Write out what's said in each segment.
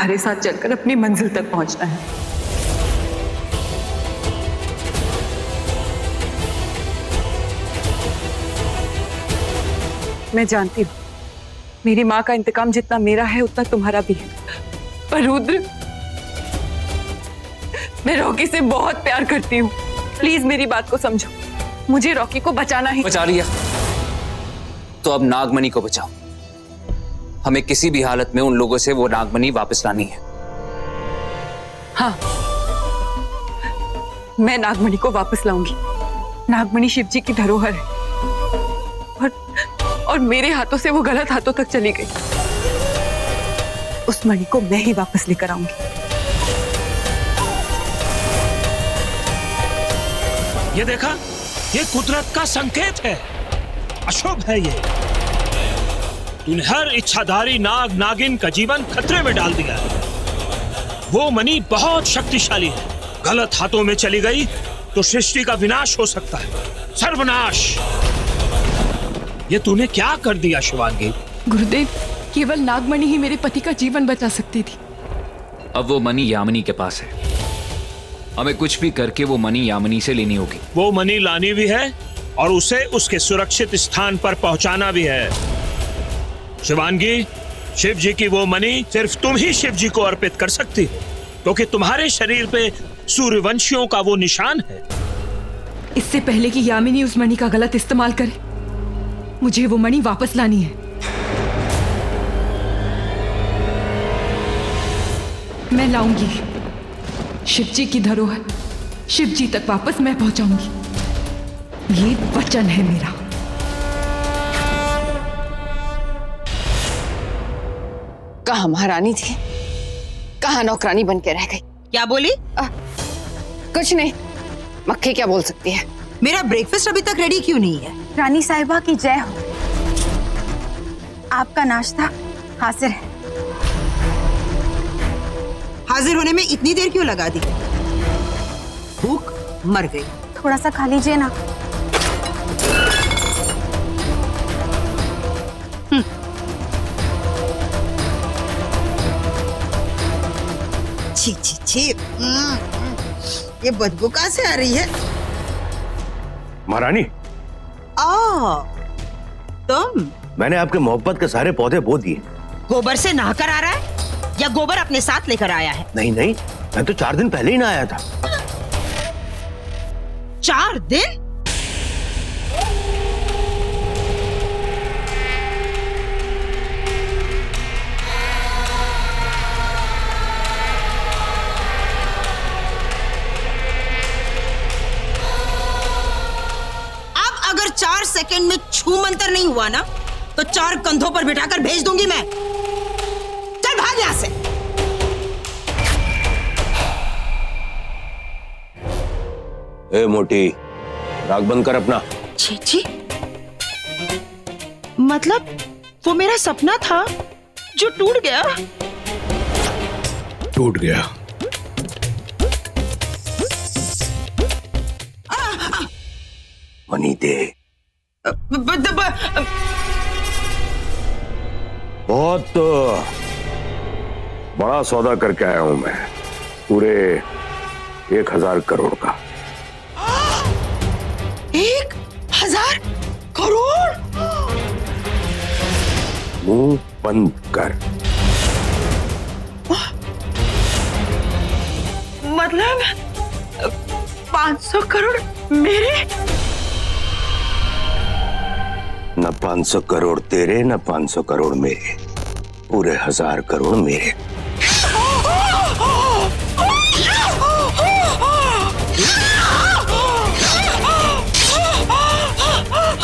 तुम्हारे साथ चलकर अपनी मंजिल तक पहुंचना है। मैं जानती हूँ मेरी माँ का इंतकाम जितना मेरा है उतना तुम्हारा भी है, पर रुद्र, मैं रॉकी से बहुत प्यार करती हूँ। प्लीज मेरी बात को समझो, मुझे रॉकी को बचाना ही। बचा लिया तो अब नागमणि को बचाओ। हमें किसी भी हालत में उन लोगों से वो नागमणि वापस लानी है। हाँ, मैं नागमणि को वापस लाऊंगी। नागमणि शिव जी की धरोहर है और मेरे हाथों से वो गलत हाथों तक चली गई। उस मणि को मैं ही वापस लेकर आऊंगी। ये देखा, ये कुदरत का संकेत है, अशुभ है ये। तूने हर इच्छाधारी नाग नागिन का जीवन खतरे में डाल दिया है। वो मणि बहुत शक्तिशाली है, गलत हाथों में चली गई तो सृष्टि का विनाश हो सकता है, सर्वनाश। ये तूने क्या कर दिया शिवांगी? गुरुदेव, केवल नागमणि ही मेरे पति का जीवन बचा सकती थी। अब वो मणि यामिनी के पास है। हमें कुछ भी करके वो मणि यामिनी से लेनी होगी। वो मणि लानी भी है और उसे उसके सुरक्षित स्थान पर पहुंचाना भी है। शिवांगी, शिव जी की वो मणि सिर्फ तुम ही शिव जी को अर्पित कर सकती हो, क्योंकि तुम्हारे शरीर पे सूर्यवंशियों का वो निशान है। इससे पहले कि यामिनी उस मणि का गलत इस्तेमाल करे, मुझे वो मणि वापस लानी है। मैं लाऊंगी। शिव जी की धरोहर शिव जी तक वापस मैं पहुंचाऊंगी। ये वचन है मेरा। कहाँ महारानी थी, कहाँ नौकरानी बन के रह गई? क्या बोली? कुछ नहीं, मक्खी क्या बोल सकती है। मेरा ब्रेकफास्ट अभी तक रेडी क्यों नहीं है? रानी साहिबा की जय हो। आपका नाश्ता हाजिर है। हाजिर होने में इतनी देर क्यों लगा दी? भूख मर गई। थोड़ा सा खा लीजिए ना। छी छी छी, ये बदबू कहाँ से आ रही है? महारानी, तुम? मैंने आपके मोहब्बत के सारे पौधे बो दिए। गोबर से नहाकर आ रहा है या गोबर अपने साथ लेकर आया है? नहीं नहीं, मैं तो 4 दिन पहले ही नहाया था। 4 दिन? अब अगर 4 सेकंड में छू मंतर नहीं हुआ ना, तो 4 कंधों पर बिठाकर भेज दूंगी मैं। चल भाग यहां से। ए मोटी, राग बंद कर अपना। छी छी, मतलब वो मेरा सपना था जो टूट गया। टूट गया। मनी दे। बहुत बड़ा सौदा करके आया हूं मैं, पूरे 1000 करोड़ का। 1000 करोड़? मुंह बंद कर। मतलब 500 करोड़ मेरे? न 500 करोड़ तेरे, न 500 करोड़ मेरे, पूरे 1000 करोड़ मेरे।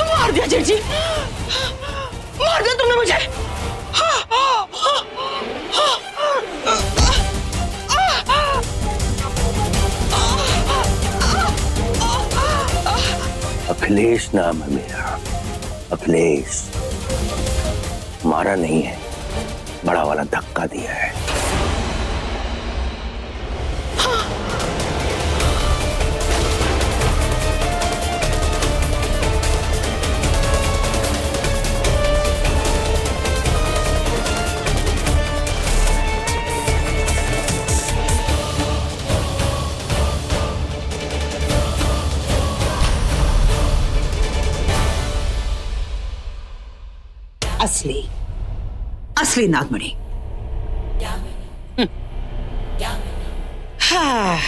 मार दिया जेठ जी, मार दिया तुमने मुझे। अखिलेश नाम है मेरा, अखिलेश। मारा नहीं है, बड़ा वाला धक्का दिया है। असली असली नागमणि। हाँ।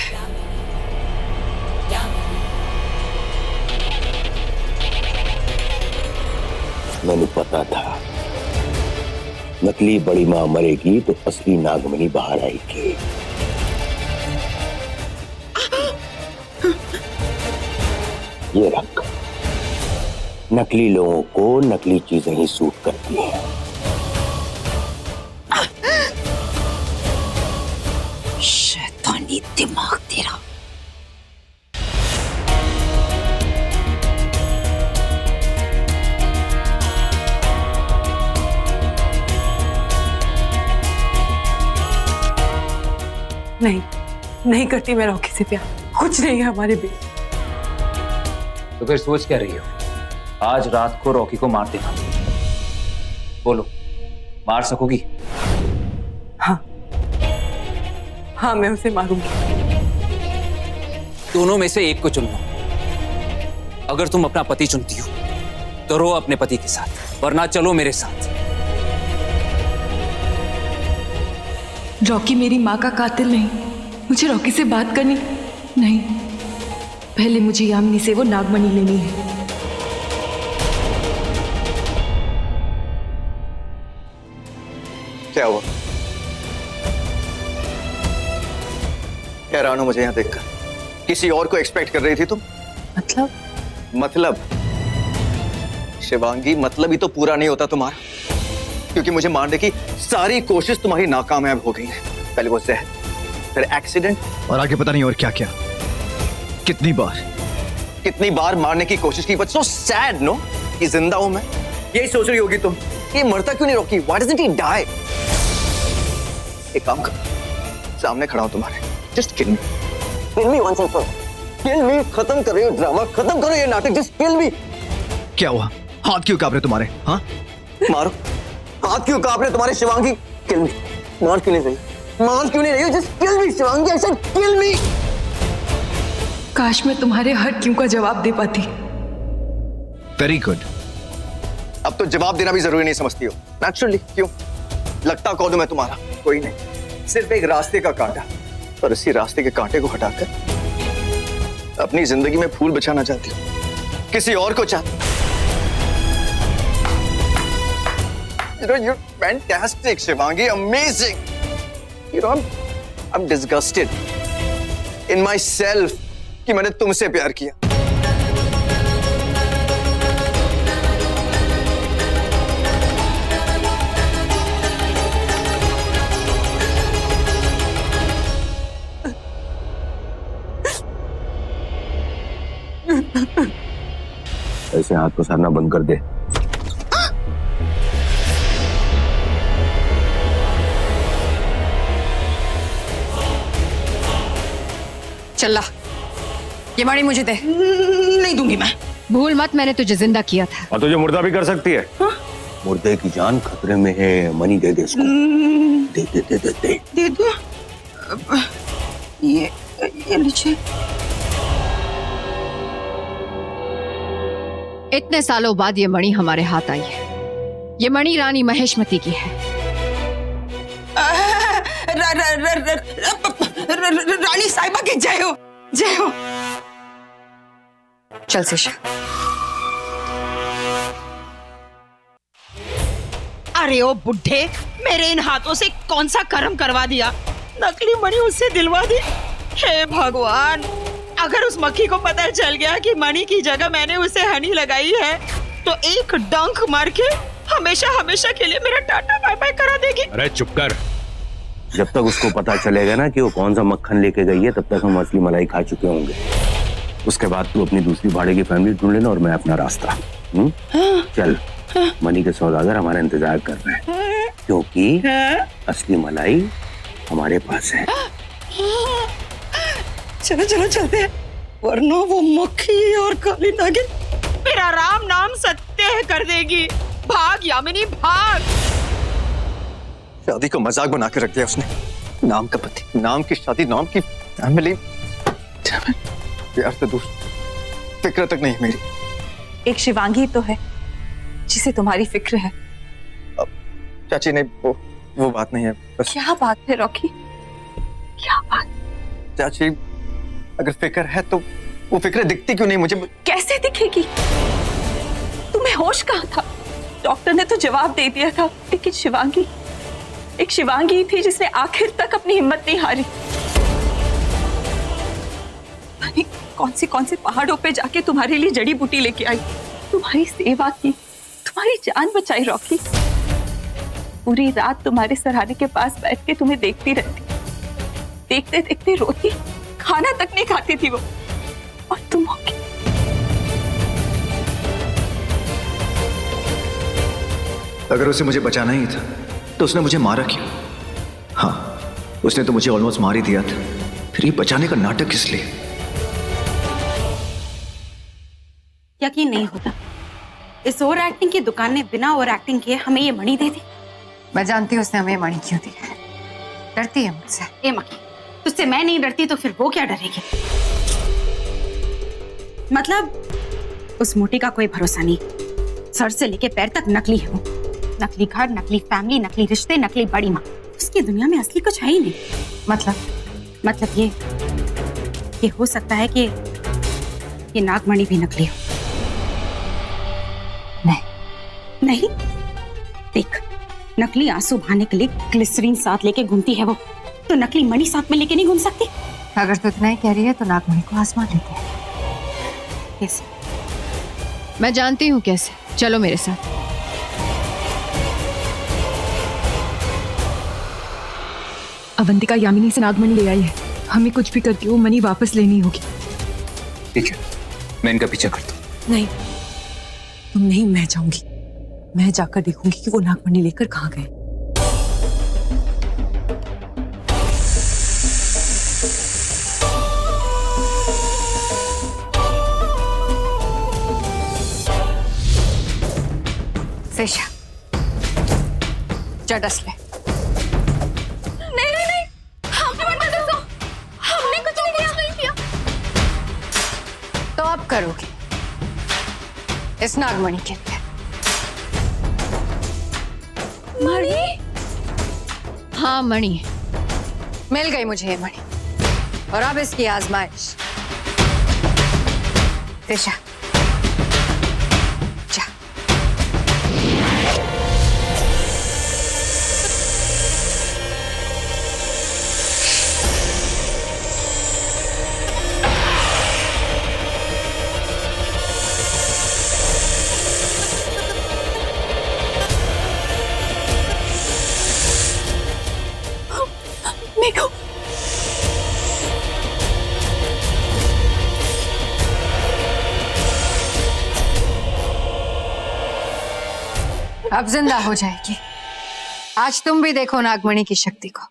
मैंने पता था नकली बड़ी मां मरेगी तो असली नागमणि बाहर आएगी। ये रख, नकली लोगों को नकली चीजें ही सूट करती हैं। शैतानी दिमाग तेरा। नहीं, नहीं करती मैं रॉकी से प्यार। कुछ नहीं है हमारे बीच। तो फिर सोच क्या रही हो? आज रात को रॉकी को मार देना। बोलो, मार सकोगी? हाँ, हाँ मैं उसे मारूंगी। दोनों में से एक को चुन लो। अगर तुम अपना पति चुनती हो तो रो अपने पति के साथ, वरना चलो मेरे साथ। रॉकी मेरी माँ का कातिल नहीं। मुझे रॉकी से बात करनी नहीं। पहले मुझे यामिनी से वो नागमणि लेनी है। क्या हुआ? हैरान हो मुझे यहां देखकर। किसी और को एक्सपेक्ट कर रही थी तुम? मतलब शिवांगी, मतलब ही तो पूरा नहीं होता तुम्हारा, क्योंकि मुझे मारने की सारी कोशिश तुम्हारी नाकामयाब हो गई है। पहले वो जहर, फिर एक्सीडेंट, और आगे पता नहीं और क्या क्या। कितनी बार मारने की कोशिश की। बट सो सैड नो कि जिंदा हूं मैं। यही सोच रही होगी तुम, ये मरता क्यों नहीं Rocky? Why doesn't he die? एक काम कर, सामने खड़ा हूं तुम्हारे। Just kill me once and for all. Kill me. खत्म कर रही हो ड्रामा, खत्म करो ये नाटक। Just kill me. क्या हुआ? हाथ क्यों कांप रहे तुम्हारे? हाँ, मारो। हाथ क्यों कांप रहे तुम्हारे शिवांगी? किल मी। मार क्यों नहीं रही? मार क्यों नहीं रही हो? Just kill me Shivangi. I said kill me. काश मैं तुम्हारे हर क्यों का जवाब दे पाती। Very good. अब तो जवाब देना भी जरूरी नहीं समझती हो। नेचुरली। क्यों? लगता कौन हूं मैं तुम्हारा? कोई नहीं, सिर्फ एक रास्ते का कांटा। और इसी रास्ते के कांटे को हटाकर अपनी जिंदगी में फूल बिछाना चाहती हूँ। किसी और को चाहती। You know, you're fantastic, Shivangi. Amazing. You know, I'm disgusted in myself कि मैंने तुमसे प्यार किया। ऐसे हाथ को सारना बंद कर दे। चल्ला, ये मणि मुझे दे। नहीं दूंगी मैं। भूल मत, मैंने तुझे जिंदा किया था। और तुझे मुर्दा भी कर सकती है। हाँ? मुर्दे की जान खतरे में है। मनी दे दे इसको। दे दे दे दे दे। दे दो। ये लीजिए। इतने सालों बाद ये मणि हमारे हाथ आई है। ये मणि रानी महेशमती की है। रानी साहिबा की जय हो, जय हो। चल शिशा। अरे ओ बुढ़े, मेरे इन हाथों से कौन सा कर्म करवा दिया? नकली मणि उससे दिलवा दी। हे भगवान, अगर उस मक्खी को पता चल गया कि मणि की जगह मैंने उसे हनी लगाई है तो एक डंक मार के हमेशा हमेशा के लिए मेरा टाटा बाय बाय करा देगी। अरे चुप कर। जब तक उसको पता चलेगा ना कि वो कौन सा मक्खन लेके गई है, तब तक हम असली मलाई खा चुके होंगे। उसके बाद तू अपनी दूसरी भाड़े की फैमिली ढूंढ लेना और मैं अपना रास्ता। चल, मनी के सौदागर हमारा इंतजार कर रहे हैं, क्योंकि असली मलाई हमारे पास है। चलो चलो चलते हैं, वरना वो मक्खी और काली नागिन मेरा राम नाम सत्य कर देगी। भाग यामिनी भाग। शादी को मजाक बना के रख दिया उसने। नाम का पति, नाम की शादी, नाम की फैमिली। प्यार से दूर, फिक्र तक नहीं मेरी। एक शिवांगी तो है जिसे तुम्हारी फिक्र है, चाची नहीं, वो बात नहीं है बस। क्या बात है रॉकी, क्या बात? चाची अगर फिक्र है तो वो फिक्र दिखती क्यों नहीं मुझे? कैसे दिखेगी? तुम्हें होश कहाँ था? डॉक्टर ने तो जवाब दे दिया था, लेकिन शिवांगी, एक शिवांगी थी जिसने आखिर तक अपनी हिम्मत नहीं हारी। कौन से पहाड़ों पे जाके तुम्हारे लिए जड़ी बूटी लेके आई, तुम्हारी सेवा की, तुम्हारी जान बचाई रॉकी। पूरी रात तुम्हारे सराहने के पास बैठ के तुम्हें देखती रहती, देखते देखते रोती, खाना तक नहीं खाती थी वो, और तुम होगी। अगर उसे मुझे बचाना ही था तो उसने मुझे मारा क्यों? हाँ, उसने तो मुझे ऑलमोस्ट मार ही दिया था, फिर ये बचाने का नाटक किस लिए? यकीन नहीं होता, इस ओवर एक्टिंग की दुकान ने बिना ओवर एक्टिंग किए हमें ये मणि दे दी। मैं जानती हूँ उसने हमें मणि क्यों दी है। डरती है मुझसे। ए मक्खी, तुझसे मैं नहीं डरती तो फिर वो क्या डरेगी? मतलब उस मोटी का कोई भरोसा नहीं, सर से लेके पैर तक नकली है वो। नकली घर, नकली फैमिली, नकली रिश्ते, नकली बड़ी माँ। उसकी दुनिया में असली कुछ है ही नहीं। मतलब ये हो सकता है कि ये नागमणि भी नकली हो। नहीं, देख, नकली आंसू बहाने के लिए ग्लिसरीन साथ लेके घूमती है वो, तो नकली मणि साथ में लेके नहीं घूम सकती? अगर तू इतना ही कह रही है तो नागमणि को आजमा लेते हैं। कैसे? मैं जानती हूँ कैसे, चलो मेरे साथ। अवंतिका यामिनी से नागमणि ले आई है, हमें कुछ भी करके वो मणि वापस लेनी होगी। ठीक है, मैं इनका पीछा करता हूँ। नहीं, तुम नहीं, मैं जाऊंगी। मैं जाकर देखूंगी कि वो नागमणि लेकर कहाँ गए। सेशा, जा डस ले। नहीं, हमने कुछ नहीं किया। तो अब करोगे इस नागमणि के लिए। मणि? हाँ, मणि मिल गई मुझे ये मणि, और अब इसकी आजमाइश। सेशा, जा। मेघा, अब जिंदा हो जाएगी। आज तुम भी देखो नागमणि की शक्ति को।